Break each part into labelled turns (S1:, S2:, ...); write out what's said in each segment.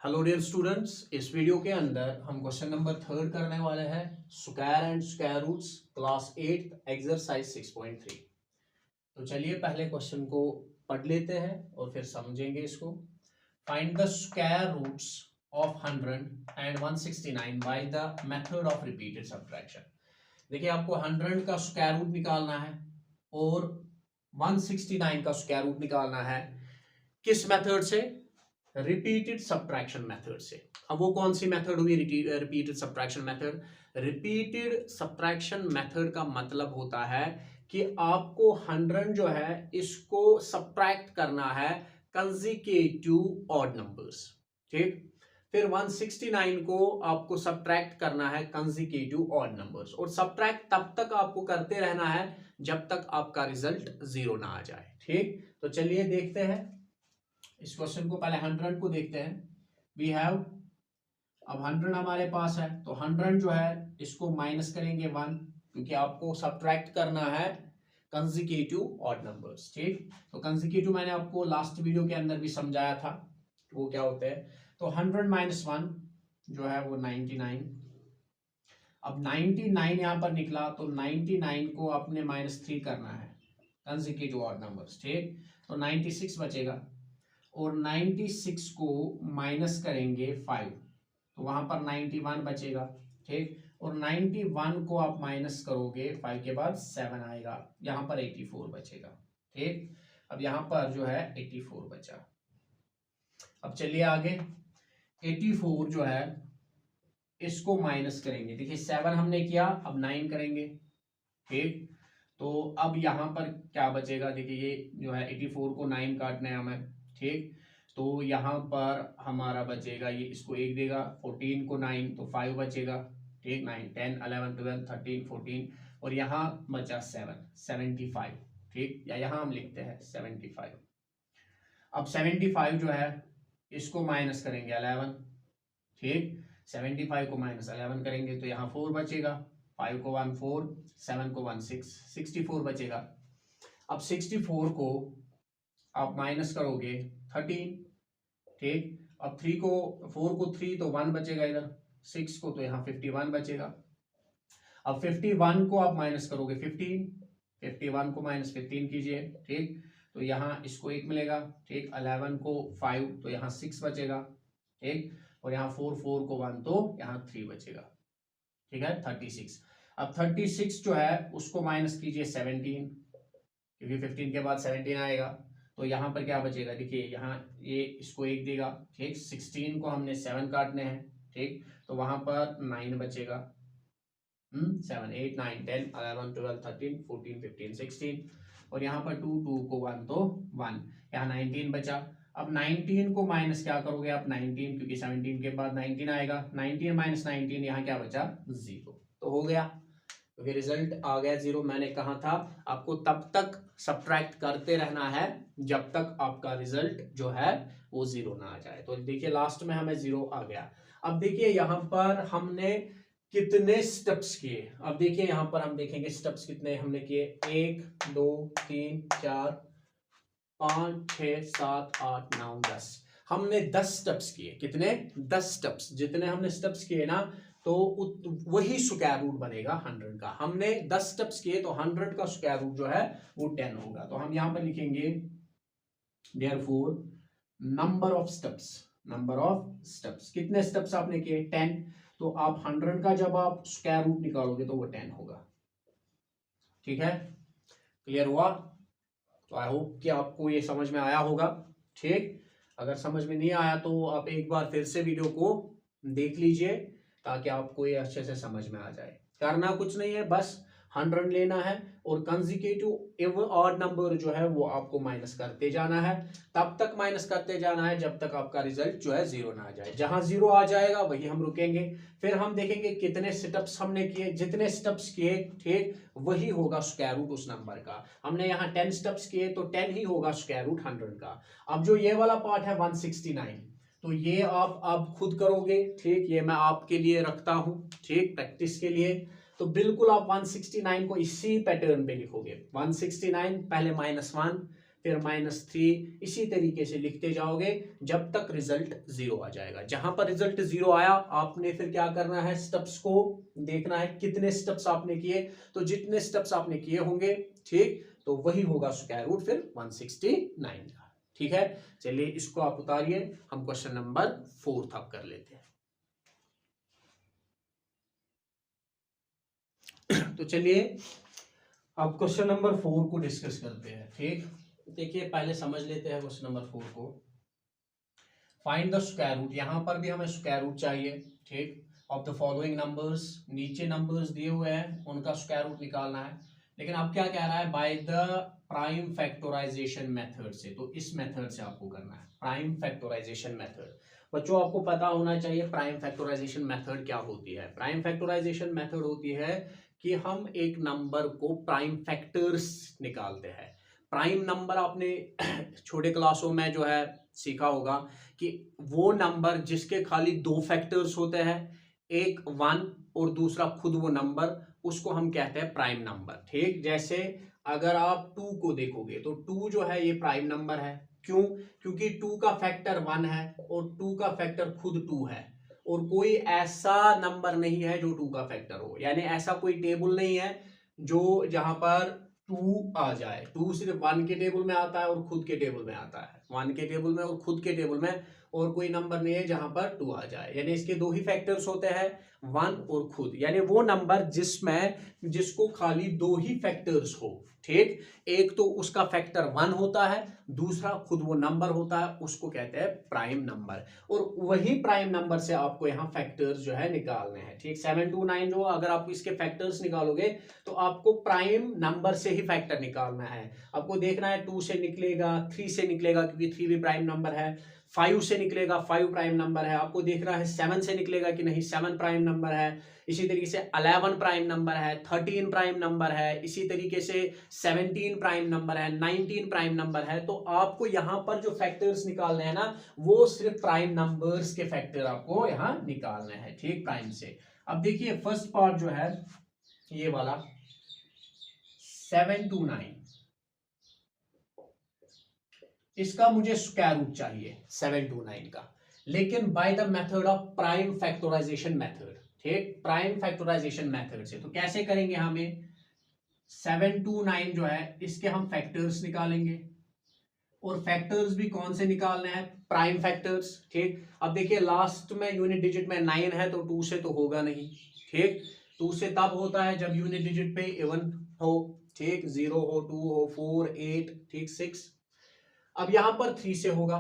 S1: Hello dear students, इस video के अंदर हम क्वेश्चन नंबर 3 करने वाले हैं। Square and square roots, class 8 exercise 6.3। तो चलिए पहले क्वेश्चन को पढ़ लेते हैं और फिर समझेंगे इसको। Find the square roots of 100 and 169 by the method of repeated subtraction. देखिए, आपको 100 का स्क्वायर रूट निकालना है और 169 का स्क्वायर रूट निकालना है। किस मेथड से? रिपीटेड सब्ट्रैक्शन मेथड से। अब वो कौन सी मेथड हुई? Repeated subtraction method. Repeated subtraction method का मतलब होता है कि आपको 100 जो है इसको सब्ट्रैक्ट करना है कंसेक्यूटिव ऑड नंबर्स, ठीक। फिर 169 को आपको सब्ट्रैक्ट करना है कंसेक्यूटिव ऑड नंबर्स, और सब्ट्रैक्ट तब तक आपको करते रहना है जब तक आपका रिजल्ट 0 ना आ जाए, ठीक। तो चलिए देखते हैं इस क्वेश्चन को। पहले 100 को देखते हैं। वी हैव, अब 100 हमारे पास है तो 100 जो है इसको माइनस करेंगे 1, क्योंकि आपको सब्ट्रैक्ट करना है कंसेक्यूटिव ऑड नंबर्स, ठीक। तो कंसेक्यूटिव मैंने आपको लास्ट वीडियो के अंदर भी समझाया था वो क्या होते हैं। तो 100 माइनस 1 जो है वो 99। अब 99 यहां पर निकला तो 99 को आपने -3 करना है कंसेक्यूटिव ऑड नंबर्स, ठीक। तो 96 बचेगा और 96 को माइनस करेंगे 5 तो वहां पर 91 बचेगा, ठीक। और 91 को आप माइनस करोगे 5 के बाद 7 आएगा, यहां पर 84 बचेगा, ठीक। अब यहां पर जो है 84 बचा। अब चलिए आगे, 84 जो है इसको माइनस करेंगे। देखिए 7 हमने किया, अब 9 करेंगे, ठीक। तो अब यहां पर क्या बचेगा? देखिए ये जो है 84 को 9 काटना है हमें, ठीक। तो यहां पर हमारा बचेगा, ये इसको 1 देगा, 14 को 9 तो 5 बचेगा, ठीक। 9 10 11 12 13 14 और यहाँ बचा 7 75, ठीक। या यहाँ हम लिखते हैं 75। अब 75 जो है इसको माइनस करेंगे 11, ठीक। 75 को -11 करेंगे तो यहाँ 4 बचेगा, 5 को 1 4, 7 को 1 6, 64 बचेगा। अब 64 को आप माइनस करोगे 13, ठीक। अब 4 को 3 तो 1 बचेगा इधर, 6 को तो यहाँ 51 बचेगा। अब 51 को आप माइनस करोगे 15, 51 को -15 कीजिए, ठीक। तो यहाँ इसको 1 मिलेगा, ठीक। 11 को 5 तो यहाँ 6 बचेगा, ठीक। और यहाँ 4 को 1 तो यहाँ 3 बचेगा, ठीक है। 36। अब 36 जो है उसको माइनस कीजिए 17, क्योंकि 15 के बाद 17 आएगा। तो यहाँ पर क्या बचेगा? देखिए यहाँ ये इसको 1 देगा, ठीक। 16 को हमने 7 काटने हैं, ठीक। तो वहां पर 9 बचेगा, 7 8 9 10 11 12 13 14 15 16 और यहाँ पर 2 2 को 1 तो 1, यहाँ 19 बचा। अब 19 को माइनस क्या करोगे आप? 19, क्योंकि 17 के बाद 19 आएगा, 19 माइनस 19 यहाँ क्या बचा? 0। तो हो गया, क्योंकि रिजल्ट आ गया 0। मैंने कहा था आपको तब तक सब्ट्रैक्ट करते रहना है जब तक आपका रिजल्ट जो है वो 0 ना आ जाए। तो देखिए लास्ट में हमें 0 आ गया। अब देखिए यहाँ पर हमने कितने स्टेप्स किए। अब देखिए यहाँ पर हम देखेंगे स्टेप्स कितने हमने किए। 1 2 3 4 5 6 7 8 9 10। हमने 10 स्टेप्स किए। कितने? 10 स्टेप्स। जितने हमने स्टेप्स किए ना तो वही स्क्वायर रूट बनेगा 100 का। हमने 10 स्टेप्स किए तो 100 का स्क्वायर रूट जो है वो 10 होगा। तो हम यहां पर लिखेंगे therefore number of steps. Number of steps, कितने स्टेप्स आपने किए? 10। तो आप 100 का जब आप स्क्वायर रूट निकालोगे तो वो 10 होगा, ठीक है। क्लियर हुआ? तो आई होप कि आपको ये समझ में आया होगा, ठीक। अगर समझ में नहीं आया तो आप एक बार फिर से वीडियो को देख लीजिए ताकि आपको ये अच्छे से समझ में आ जाए। करना कुछ नहीं है, बस 100 लेना है और कंसेक्यूटिव इवन ऑड नंबर जो है वो आपको माइनस करते जाना है। तब तक माइनस करते जाना है जब तक आपका रिजल्ट जो है 0 ना आ जाए। जहां 0 आ जाएगा वही हम रुकेंगे। फिर हम देखेंगे कितने स्टेप्स हमने किए। जितने स्टेप्स किए, ठीक, वही होगा स्क्वायर रूट उस नंबर का। हमने यहाँ 10 स्टेप्स किए तो 10 ही होगा स्क्वायर रूट 100 का। अब जो ये वाला पार्ट है 169, तो ये आप अब खुद करोगे, ठीक। ये मैं आपके लिए रखता हूं, ठीक, प्रैक्टिस के लिए। तो बिल्कुल आप 169 को इसी पैटर्न पे लिखोगे। 169 पहले -1, फिर -3, इसी तरीके से लिखते जाओगे जब तक रिजल्ट 0 आ जाएगा। जहां पर रिजल्ट 0 आया आपने फिर क्या करना है, स्टेप्स को देखना है कितने स्टेप्स आपने किए। तो जितने स्टेप्स आपने किए होंगे, ठीक, तो वही होगा स्क्वायर रूट फिर 169 का। ठीक है, चलिए इसको आप उतारिए, हम क्वेश्चन नंबर 4 अब कर लेते हैं। तो चलिए अब क्वेश्चन नंबर 4 को डिस्कस करते हैं। ठीक, देखिए पहले समझ लेते हैं क्वेश्चन नंबर 4 को। फाइंड द स्क्वायर रूट, यहां पर भी हमें स्क्वायर रूट चाहिए। ठीक, ऑफ द फॉलोइंग नंबर्स, नीचे नंबर्स दिए हुए हैं उनका स्क्वायर रूट निकालना है। लेकिन अब क्या कह रहा है, by the prime factorization method से, तो इस मेथड से आपको करना है, प्राइम फैक्टराइजेशन मेथड। बच्चों आपको पता होना चाहिए प्राइम फैक्टराइजेशन मेथड क्या होती है। प्राइम फैक्टराइजेशन मेथड होती है कि हम एक नंबर को प्राइम फैक्टर्स निकालते हैं। प्राइम नंबर आपने छोटे क्लासों में जो है सीखा होगा कि वो नंबर जिसके खाली 2 फैक्टर्स होते हैं, एक 1 और दूसरा खुद वो नंबर, उसको हम कहते हैं प्राइम नंबर। ठीक, जैसे अगर आप 2 को देखोगे तो 2 जो है ये प्राइम नंबर है। क्यों? क्योंकि 2 का फैक्टर 1 है और 2 का फैक्टर खुद 2 है, और कोई ऐसा नंबर नहीं है जो 2 का फैक्टर हो, यानी ऐसा कोई टेबल नहीं है जो जहां पर 2 आ जाए। 2 सिर्फ 1 के टेबल में आता है और खुद के टेबल में आता है, 1 के टेबल में और खुद के टेबल में, और कोई नंबर नहीं है जहां पर 2 आ जाए। यानी इसके 2 ही फैक्टर्स होते हैं, 1 और खुद, यानी वो नंबर जिसको खाली 2 ही फैक्टर्स हो। ठीक, एक तो उसका फैक्टर 1 होता है, दूसरा खुद वो नंबर होता है, उसको कहते हैं प्राइम नंबर। और वही प्राइम नंबर से आपको यहाँ फैक्टर्स जो है निकालने हैं। ठीक, 7 2 9 जो अगर आप इसके फैक्टर्स निकालोगे तो आपको प्राइम नंबर से ही फैक्टर निकालना है। आपको देखना है 2 से निकलेगा, 3 से निकलेगा क्योंकि 3 भी प्राइम नंबर है, 5 से निकलेगा, 5 प्राइम नंबर है। आपको देखना है 7 से निकलेगा कि नहीं, 7 प्राइम नंबर है। इसी तरीके से 11 प्राइम नंबर है, 13 प्राइम नंबर है, इसी तरीके से 17 प्राइम नंबर है, 19 प्राइम नंबर है। तो आपको यहां पर जो फैक्टर्स निकालने हैं ना, वो सिर्फ प्राइम नंबर्स के फैक्टर आपको यहां निकालने हैं। ठीक, प्राइम से। अब देखिए फर्स्ट पार्ट जो है ये वाला 7 2 9, इसका मुझे स्क्वायर रूट चाहिए 7 2 9 का, लेकिन by the method of prime factorization method. ठीक, प्राइम फैक्टराइजेशन मेथड से तो कैसे करेंगे, हमें 7 2 9 जो है इसके हम फैक्टर्स निकालेंगे, और फैक्टर्स भी कौन से निकालने हैं, प्राइम फैक्टर्स। ठीक, अब देखिए लास्ट में यूनिट डिजिट में 9 है तो 2 से तो होगा नहीं। ठीक, 2 से तब होता है जब यूनिट डिजिट पे इवन हो। ठीक, 0 हो, 2 हो, 4 8, ठीक 6। अब यहां पर 3 से होगा।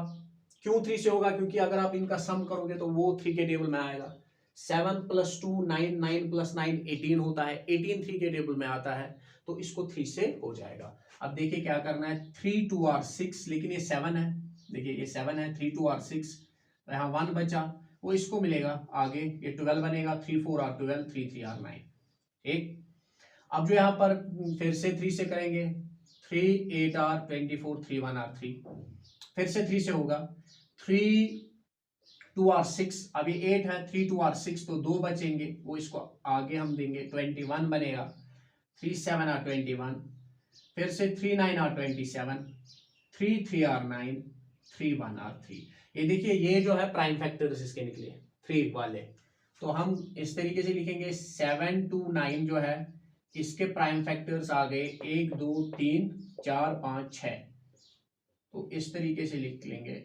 S1: क्यों 3 से होगा? क्योंकि अगर आप इनका सम करोगे तो वो 3 के टेबल में आएगा। 7 + 2 9, 9 + 9 18 होता है, 18 3 के टेबल में आता है, तो इसको 3 से हो जाएगा। अब देखिए क्या करना है, 3 2 और 6, लेकिन ये 7 है, देखिए ये 7 है, 3 2 और 6, तो यहाँ 1 बचा, वो इसको मिलेगा आगे, ये 12 बनेगा, 3 4 और 12, 3 3 और 9। ठीक, अब जो यहाँ पर फिर से 3 से करेंगे, 3 8 और 24, 3 1 और 3, फिर से 3 से होगा, 3 2 और 6, अभी 8 है, 3 2 और 6 तो 2 बचेंगे, वो इसको आगे हम देंगे, 21 बनेगा, 3 7 और 21, फिर से 3 9 और 27, 3 3 और 9, 3 1 और 3। ये देखिए ये जो है प्राइम फैक्टर्स इसके निकले 3 वाले। तो हम इस तरीके से लिखेंगे 7 2 9 जो है इसके प्राइम फैक्टर्स आ गए 1 2 3 4 5 6, तो इस तरीके से लिख लेंगे।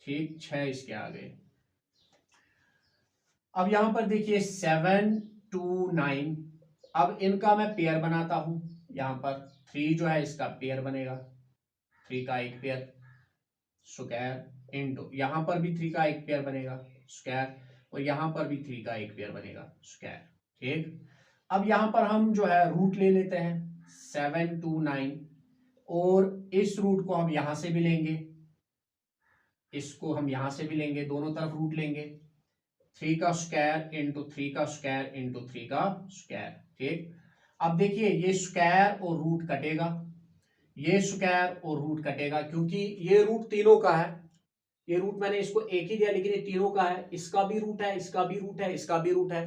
S1: ठीक, 6 इसके आ गए। अब यहां पर देखिए 7 2 9, अब इनका मैं पेयर बनाता हूं। यहां पर 3 जो है इसका पेयर बनेगा, 3 का एक पेयर स्क्वायर इनटू, यहां पर भी 3 का एक पेयर बनेगा स्क्वायर, और यहां पर भी 3 का एक पेयर बनेगा स्क्वायर। ठीक, अब यहां पर हम जो है रूट ले लेते हैं 7 2 9, और इस रूट को हम यहां से भी लेंगे, इसको हम यहां से भी लेंगे, दोनों तरफ रूट लेंगे, 3 का स्क्वायर इंटू 3 का स्क्वायर इंटू 3 का स्क्वायर। ठीक, अब देखिए ये स्क्वायर और रूट कटेगा, ये स्क्वायर और रूट कटेगा, क्योंकि ये रूट तीनों का है। ये रूट मैंने इसको एक ही दिया, लेकिन ये तीनों का है, इसका भी रूट है, इसका भी रूट है, इसका भी रूट है,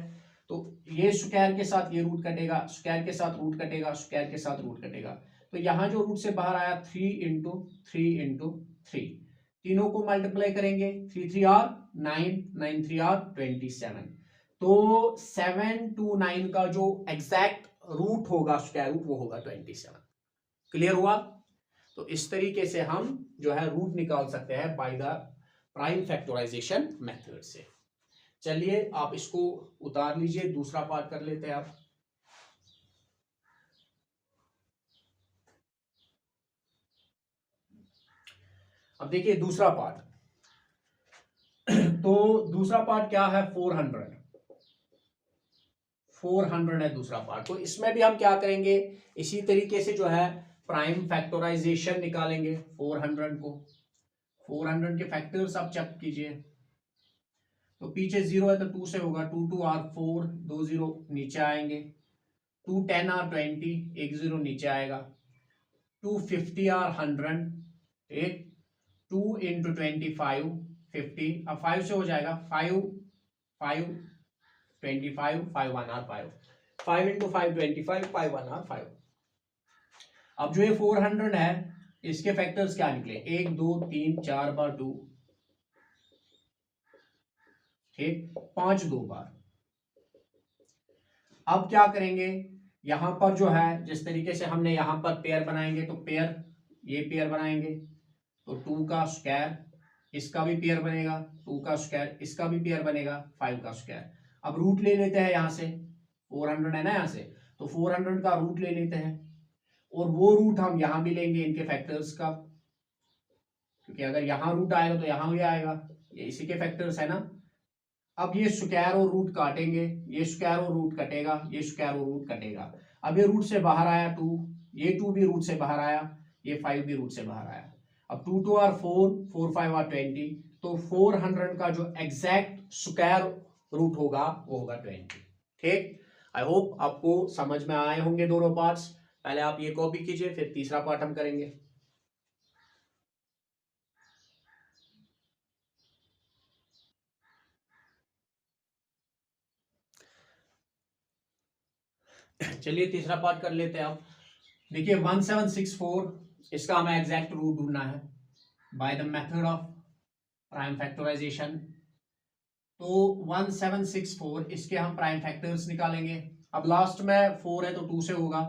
S1: तो ये स्क्वायर के साथ ये रूट कटेगा, स्क्वायर के साथ रूट कटेगा, स्क्वायर के साथ रूट कटेगा। तो यहाँ जो रूट से बाहर आया 3 × 3 × 3, तीनों को मल्टीप्लाई करेंगे, 3 3 आर 9, 9 3 आर 27। तो 7 to 9 का जो एग्जैक्ट रूट होगा स्क्वायर रूट वो होगा 27। क्लियर हुआ? तो इस तरीके से हम जो है रूट निकाल सकते हैं by the prime factorization method से। चलिए आप इसको उतार लीजिए, दूसरा पार्ट कर लेते हैं आप। अब देखिए दूसरा पार्ट। तो दूसरा पार्ट क्या है? 400 है दूसरा पार्ट। तो इसमें भी हम क्या करेंगे, इसी तरीके से जो है प्राइम फैक्टराइजेशन निकालेंगे 400 को। 400 के फैक्टर्स आप चेक कीजिए। तो पीछे 0 है तो 2 से होगा, 2 2 आर 4, 2 0 नीचे आएंगे, 2 10 आर 20, 1 0 नीचे आएगा, 2 50 आर 100, एक 2 × 25 50, अब 5 से हो जाएगा 5 5 25, 5 1 आर 5, 5 × 5 25, 5 1 आर 5। अब जो ये 400 है इसके फैक्टर्स क्या निकले? 1 2 3 4 बार 2, ठीक, 5 2 बार। अब क्या करेंगे, यहां पर जो है जिस तरीके से हमने यहां पर पेयर बनाएंगे, तो पेयर, ये पेयर बनाएंगे तो 2 का स्क्वायर, इसका भी पेयर बनेगा, 2 का स्क्वायर, इसका भी पेयर बनेगा, 5 का स्क्वायर। अब रूट ले लेते हैं यहां से, 400 है ना यहां से, तो 400 का रूट ले लेते हैं और वो रूट हम यहां भी लेंगे इनके फैक्टर्स का, क्योंकि अगर यहां रूट आएगा तो यहां भी आएगा, ये इसी के फैक्टर्स है ना। अब ये स्क्वायर और रूट काटेंगे, ये स्क्वायर और रूट कटेगा, ये स्क्वायर और रूट कटेगा। अब ये रूट से बाहर आया 2, ये 2 भी रूट से बाहर आया, ये 5 भी रूट से बाहर आया। अब 2 2 आर 4, 4 5 आर 20, तो 400 का जो एग्जैक्ट स्क्वायर रूट होगा वो होगा 20। ठीक, आई होप आपको समझ में आए होंगे दोनों पार्ट्स। पहले आप ये कॉपी कीजिए, फिर तीसरा पार्ट हम करेंगे। चलिए तीसरा पार्ट कर लेते हैं आप। देखिए 1764 इसका हमें एग्जैक्ट रूट ढूंढना है by the method of prime factorization. तो 1764 इसके हम प्राइम फैक्टर्स निकालेंगे। अब लास्ट में 4 है तो 2 से होगा,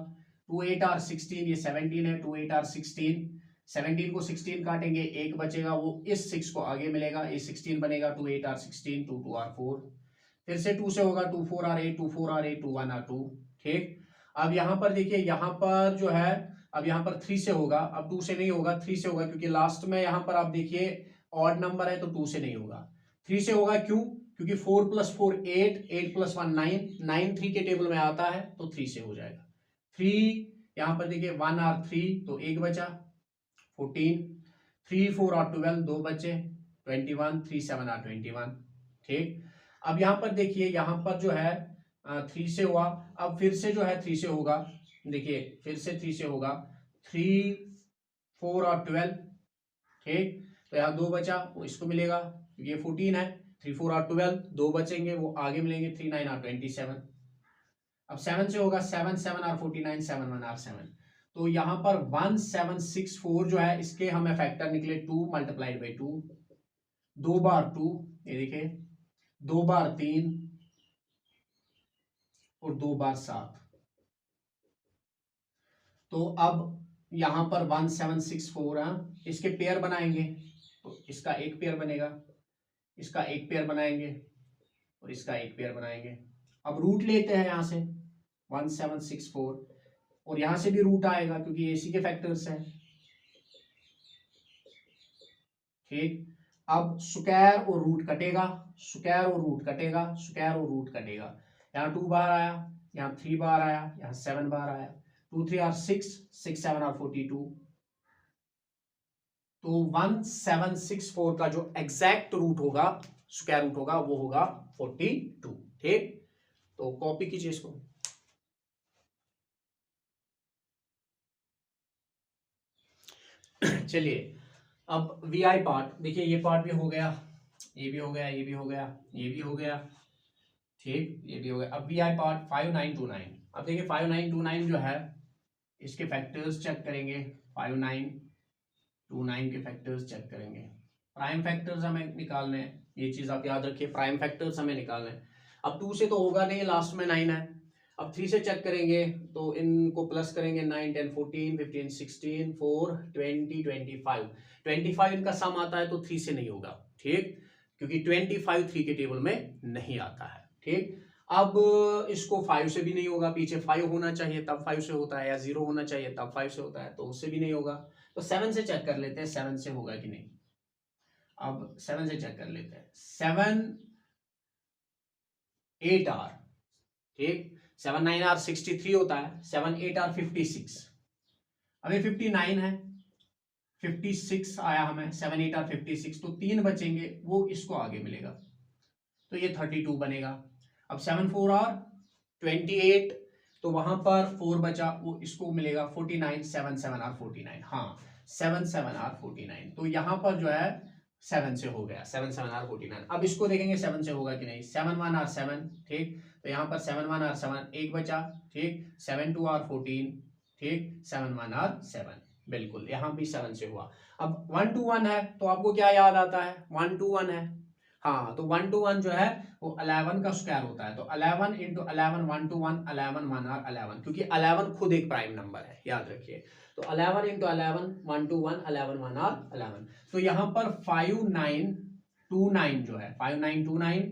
S1: 2 8 आर 16, ये 17 है, 2 8 आर 16, 17 को 16 काटेंगे, एक बचेगा, वो इस 6 को आगे मिलेगा, ये 16 बनेगा, 2 8 आर 16, 2 2 आर 4, फिर से 2 से होगा, 2 4 आर 8, 2 4 आर 8, 2 1 आर 2। ठीक, अब यहाँ पर देखिए, यहाँ पर जो है अब यहाँ पर 3 से होगा, अब 2 से नहीं होगा, 3 से होगा, क्योंकि लास्ट में यहाँ पर आप देखिए ऑड नंबर है तो 2 से नहीं होगा, 3 से होगा। क्यों? क्योंकि 4 + 4 8, 8 + 1 9, 9 3 के टेबल में आता है तो 3 से हो जाएगा। 3 यहाँ पर देखिए 1 आर 3, तो एक बचा 14, 3 4 आर 12, दो बचे 21, 3 7 आर 21। ठीक, अब यहाँ पर देखिए, यहाँ पर जो है 3 से हुआ, अब फिर से जो है 3 से होगा, देखिए फिर से 3 से होगा, 3 4 और 12। ठीक, तो यहाँ 2 बचा, वो इसको मिलेगा, ये 14 है, 3 4 और 12, 2 बचेंगे, वो आगे मिलेंगे, 3 9 और 27। अब 7 से होगा, 7 7 और 49, 7 1 और 7। तो यहाँ पर 1764 जो है इसके हमें फैक्टर निकले 2 × 2, 2 बार 2, ये देखिए 2 बार 3 और 2 बार 7। तो अब यहां पर 1764 है, इसके पेयर बनाएंगे, तो इसका एक पेयर बनेगा, इसका एक पेयर बनाएंगे और इसका एक पेयर बनाएंगे। अब रूट लेते हैं यहां से 1764, और यहां से भी रूट आएगा क्योंकि इसी के फैक्टर्स हैं। ठीक, अब स्क्वायर और रूट कटेगा, स्क्वायर और रूट कटेगा, स्क्वायर और रूट कटेगा। यहाँ 2 बार आया, यहाँ 3 बार आया, यहाँ 7 बार आया, 2 3 आर 6, 6 7 आर 42। तो 1764 का जो एग्जैक्ट रूट होगा, स्क्वायर रूट होगा, वो होगा 42। ठीक, तो कॉपी कीजिए इसको। चलिए अब वीआई पार्ट देखिए, ये पार्ट भी हो गया, ये भी हो गया, ये भी हो गया, ये भी हो गया। ठीक, ये भी हो गया। अब वी आई पार्ट 5929। अब देखिए 5929 जो है इसके फैक्टर्स चेक करेंगे, 5929 के फैक्टर्स चेक करेंगे। प्राइम फैक्टर्स हमें निकालने हैं, ये चीज आप याद रखिए, प्राइम फैक्टर्स हमें निकालने हैं। अब 2 से तो होगा नहीं, लास्ट में 9 है। अब 3 से चेक करेंगे तो इनको प्लस करेंगे, 9 10 14 15 16 4 20 25 25 इनका सम आता है तो 3 से नहीं होगा, ठीक, क्योंकि 25 3 के टेबल में नहीं आता है, ठीक। अब इसको 5 से भी नहीं होगा, पीछे 5 होना चाहिए तब 5 से होता है, या 0 होना चाहिए तब 5 से होता है, तो उससे भी नहीं होगा। तो 7 से चेक कर लेते हैं 7 से होगा कि नहीं। अब 7 से चेक कर लेते हैं, 7 8 आर, ठीक, 7 9 आर 63 होता है, 7 8 आर 56। अभी 59 है, 56 आया हमें, 7 8 आर 56, तो 3 बचेंगे, वो इसको आगे मिलेगा, तो ये 32 बनेगा। अब 7 4 आर 28, तो वहां पर 4 बचा, वो इसको मिलेगा 49, 7 7 आर 49, हाँ 7 7 आर 49, तो यहां पर जो है 7 से हो गया, 7 7 आर 49। अब इसको देखेंगे 7 से होगा कि नहीं, 7 1 आर 7, ठीक, तो यहाँ पर 7 1 आर 7, एक बचा, ठीक, 7 2 आर 14, ठीक, 7 1 आर 7, बिल्कुल यहाँ भी 7 से हुआ। अब 1 2 1 है तो आपको क्या याद आता है, 1 2 1 है, हाँ, तो 1 2 1 जो है वो 11 का स्क्वायर होता है, तो 11 इंटू 11 1 2 1, 11 1 आर 11, क्योंकि 11 खुद एक प्राइम नंबर है, याद रखिए। तो 11 इंटू 11 1 2 1, 11 1 आर 11। तो यहाँ पर 5929 जो है 5929,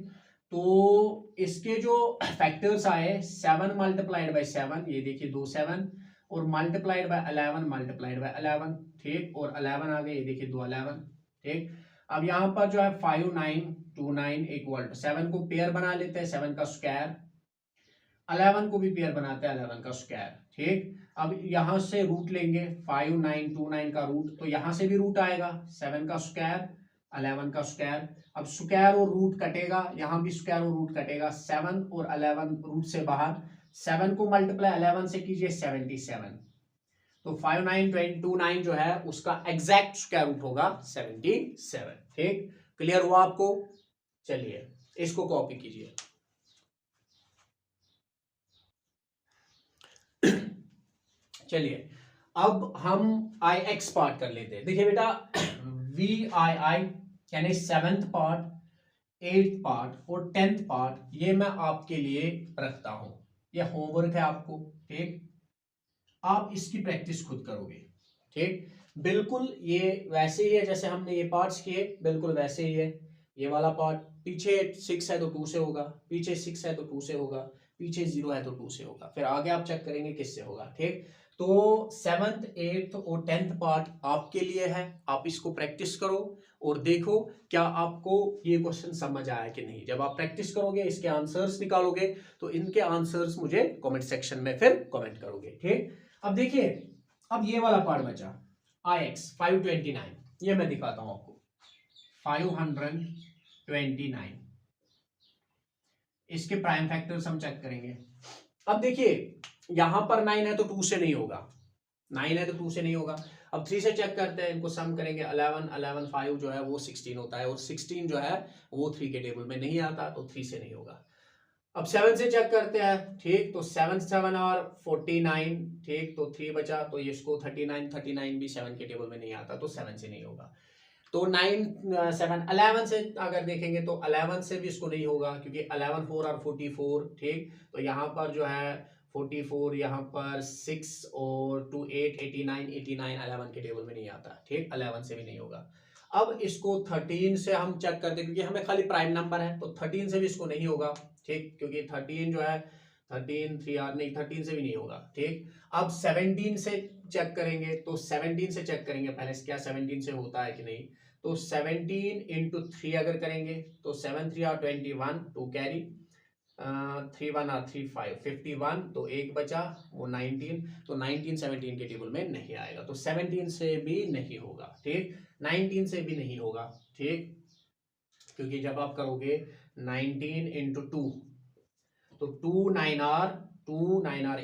S1: तो इसके जो फैक्टर्स आए 7 मल्टीप्लाइड बाई 7, ये देखिए 2 7, और मल्टीप्लाइड बाय 11 मल्टीप्लाइड बाय 11, ठीक, और 11 आ गए, ये देखिए 2 11, ठीक। अब यहाँ पर जो है 5929 इक्वल टू 7 को पेयर बना लेते हैं, 7 का स्क्वायर, 11 को भी पेयर बनाते हैं, 11 का स्क्वायर, ठीक। अब यहां से रूट लेंगे, 5929 का रूट, तो यहां से भी रूट आएगा, 7 का स्क्वायर 11 का स्क्वायर। अब स्क्वायर और रूट कटेगा, यहां भी स्क्वायर और रूट कटेगा, 7 और 11 रूट से बाहर, 7 को मल्टीप्लाई 11 से कीजिए 77, तो 5929 जो है उसका एग्जैक्ट स्क्वायर रूट होगा 77, ठीक, क्लियर हुआ आपको। चलिए इसको कॉपी कीजिए। चलिए अब हम आई एक्स पार्ट कर लेते हैं। देखिए बेटा, वी आई आई यानी 7th पार्ट, 8th पार्ट और 10th पार्ट ये मैं आपके लिए रखता हूं, ये होमवर्क है आपको, ठीक, आप इसकी प्रैक्टिस खुद करोगे, ठीक, बिल्कुल ये वैसे ही है जैसे हमने ये पार्ट्स किए, बिल्कुल वैसे ही है। ये वाला पार्ट पीछे 6 है तो 2 से होगा, पीछे 6 है तो 2 से होगा, पीछे 0 है तो 2 से होगा, फिर आगे आप चेक करेंगे किससे होगा, ठीक। तो 7th 8th और 10th पार्ट आपके लिए है, आप इसको प्रैक्टिस करो और देखो क्या आपको ये क्वेश्चन समझ आया कि नहीं। जब आप प्रैक्टिस करोगे, इसके आंसर्स निकालोगे, तो इनके आंसर्स मुझे कमेंट सेक्शन में फिर कमेंट करोगे, ठीक। अब देखिए, अब ये वाला पार्ट बचा आई एक्स 529, ये मैं दिखाता हूं आपको, 529, इसके प्राइम फैक्टर्स हम चेक करेंगे। अब देखिए यहां पर 9 है तो 2 से नहीं होगा, 9 है तो 2 से नहीं होगा। अब 3 से चेक करते हैं, इनको सम करेंगे, 11 11 5 जो है वो 16 होता है, और 16 जो है वो 3 के टेबल में नहीं आता, तो 3 से नहीं होगा। अब 7 से चेक करते हैं, ठीक, तो 7 7 और 49, ठीक, तो 3 बचा, तो इसको 39 39 भी 7 के टेबल में नहीं आता, तो 7 से नहीं होगा। तो 9 7 11 से अगर देखेंगे तो 11 से भी इसको नहीं होगा, क्योंकि 11 4 और 44, ठीक, तो यहाँ पर जो है 44, यहाँ पर 6 और 2 8 89 89 11 के टेबल में नहीं आता, ठीक, 11 से भी नहीं होगा। अब इसको 13 से हम चेक करते हैं, क्योंकि हमें खाली प्राइम नंबर है, तो 13 से भी इसको नहीं होगा, ठीक, क्योंकि 13 जो है 13 3 आर नहीं, 13 से भी नहीं होगा, ठीक। अब 17 से चेक करेंगे, तो 17 से चेक करेंगे पहले क्या 17 से होता है कि नहीं। तो 17 इंटू 3 अगर करेंगे तो 7 3 आर 21, 2 कैरी, 3 1 आर 3 5 51, तो एक बचा वो 19, तो 19 17 के टेबल में नहीं आएगा, तो 17 से भी नहीं होगा, ठीक, 19 से भी नहीं होगा, ठीक, क्योंकि जब आप करोगे 19 इंटू 2, तो 2 9 आर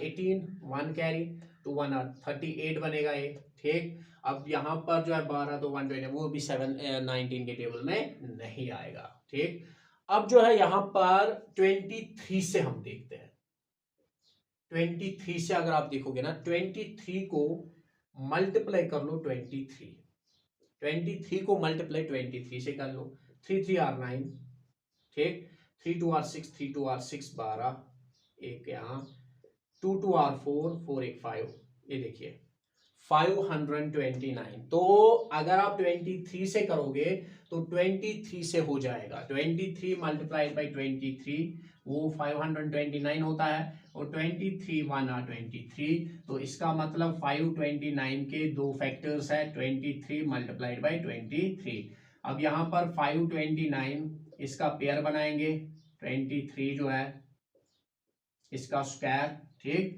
S1: 18, 1 कैरी, 2 1 आर 38 बनेगा ये, ठीक। अब यहाँ पर जो है 12, तो 120, वो भी 7 19 के टेबल में नहीं आएगा, ठीक। अब जो है यहां पर 23 से हम देखते हैं। 23 से अगर आप देखोगे ना, 23 को मल्टीप्लाई कर लो 23 को मल्टीप्लाई 23 से कर लो। 3 3 R 9, ठीक। 3 2 R 6, 3 2 R 6 12, एक यहाँ 2 2 R 4, 4 1 5, ये देखिए 529। तो अगर आप 23 से करोगे तो 23 से हो जाएगा, 23 मल्टीप्लाइड बाई 23 वो 529 होता है, और 23 1 are 23, तो इसका मतलब 529 के दो फैक्टर्स है, 23 मल्टीप्लाइड बाई 23। अब यहाँ पर 529 इसका पेयर बनाएंगे, 23 जो है इसका स्क्वायर, ठीक।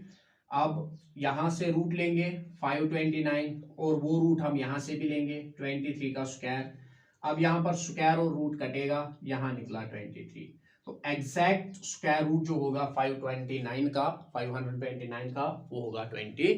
S1: अब यहां से रूट लेंगे 529, और वो रूट हम यहां से भी लेंगे 23 का स्क्वायर। अब यहां पर स्क्वायर और रूट कटेगा, यहां निकला 23। तो एग्जैक्ट स्क्वायर रूट जो होगा 529 का, 529 का, वो होगा 23,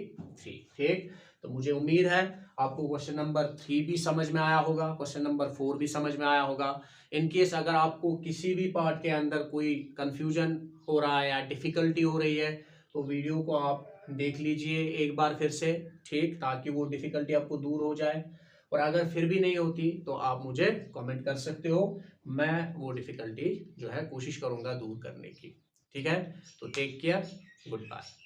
S1: ठीक। तो मुझे उम्मीद है आपको क्वेश्चन नंबर 3 भी समझ में आया होगा, क्वेश्चन नंबर 4 भी समझ में आया होगा। इन केस अगर आपको किसी भी पार्ट के अंदर कोई कंफ्यूजन हो रहा है या डिफिकल्टी हो रही है, तो वीडियो को आप देख लीजिए एक बार फिर से, ठीक, ताकि वो डिफिकल्टी आपको दूर हो जाए। और अगर फिर भी नहीं होती तो आप मुझे कमेंट कर सकते हो, मैं वो डिफिकल्टी जो है कोशिश करूंगा दूर करने की, ठीक है। तो टेक केयर, गुड बाय।